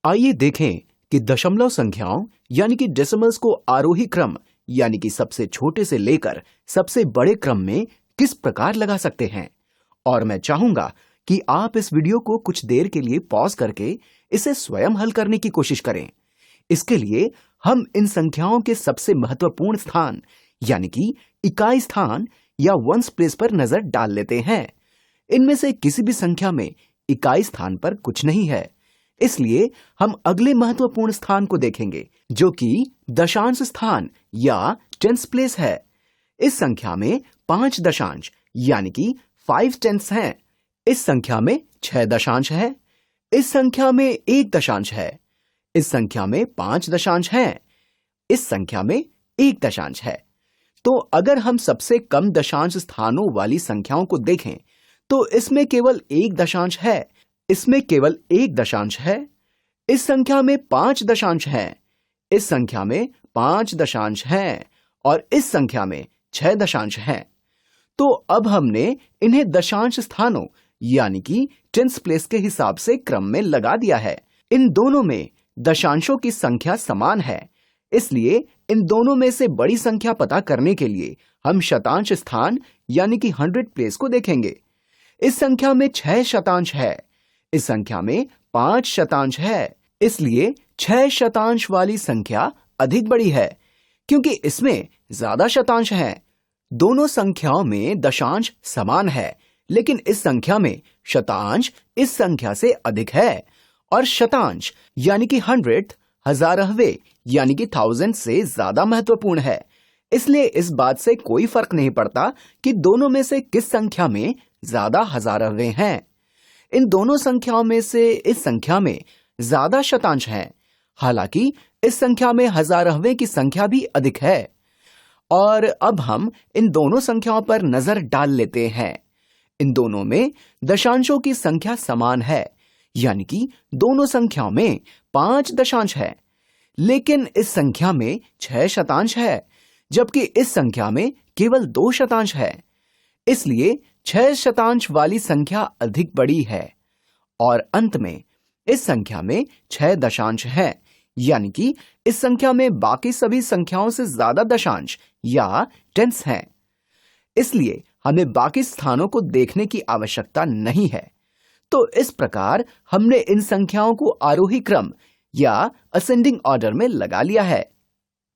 आइए देखें कि दशमलव संख्याओं यानी कि डेसिमल्स को आरोही क्रम यानी कि सबसे छोटे से लेकर सबसे बड़े क्रम में किस प्रकार लगा सकते हैं। और मैं चाहूंगा कि आप इस वीडियो को कुछ देर के लिए पॉज करके इसे स्वयं हल करने की कोशिश करें। इसके लिए हम इन संख्याओं के सबसे महत्वपूर्ण स्थान यानी कि इकाई स्थान या वंस प्लेस पर नजर डाल लेते हैं। इनमें से किसी भी संख्या में इकाई स्थान पर कुछ नहीं है, इसलिए हम अगले महत्वपूर्ण स्थान को देखेंगे जो कि दशांश स्थान या टेंस प्लेस है। इस संख्या में 5 दशांश यानी कि 5 टेंस हैं। इस संख्या में 6 दशांश है। इस संख्या में 1 दशांश है। इस संख्या में 5 दशांश हैं। इस संख्या में 1 दशांश है। तो अगर हम सबसे कम दशांश स्थानों वाली संख्याओं को देखें तो इसमें केवल 1 दशांश है। इसमें केवल 1 दशांश है। इस संख्या में 5 दशांश हैं। इस संख्या में 5 दशांश हैं और इस संख्या में 6 दशांश हैं। तो अब हमने इन्हें दशांश स्थानों यानी कि टेंस प्लेस के हिसाब से क्रम में लगा दिया है। इन दोनों में दशांशों की संख्या समान है, इसलिए इन दोनों में से बड़ी संख्या पता करने के लिए हम शतांश स्थान यानी कि 100 प्लेस को देखेंगे। इस संख्या में 6 शतांश है। इस संख्या में 5 शतांश है, इसलिए 6 शतांश वाली संख्या अधिक बड़ी है क्योंकि इसमें ज्यादा शतांश हैं। दोनों संख्याओं में दशांश समान है, लेकिन इस संख्या में शतांश इस संख्या से अधिक है और शतांश यानी कि 100 हजारहवे यानी कि 1000 से ज्यादा महत्वपूर्ण है। इसलिए इस बात से कोई फर्क नहीं पड़ता कि दोनों में से किस संख्या में ज्यादा हजारहवे हैं। इन दोनों संख्याओं में से इस संख्या में ज्यादा शतांश हैं, हालांकि इस संख्या में हजारहवे की संख्या भी अधिक है। और अब हम इन दोनों संख्याओं पर नजर डाल लेते हैं। इन दोनों में दशांशों की संख्या समान है, यानी कि दोनों संख्याओं में 5 दशांश है, लेकिन इस संख्या में 6 शतांश है, जबकि इस संख्या में केवल 2 शतांश है। इसलिए 6 शतांश वाली संख्या अधिक बड़ी है। और अंत में इस संख्या में 6 दशांश है, यानी कि इस संख्या में बाकी सभी संख्याओं से ज्यादा दशांश या टेंस हैं। इसलिए हमें बाकी स्थानों को देखने की आवश्यकता नहीं है। तो इस प्रकार हमने इन संख्याओं को आरोही क्रम या असेंडिंग ऑर्डर में लगा लिया है।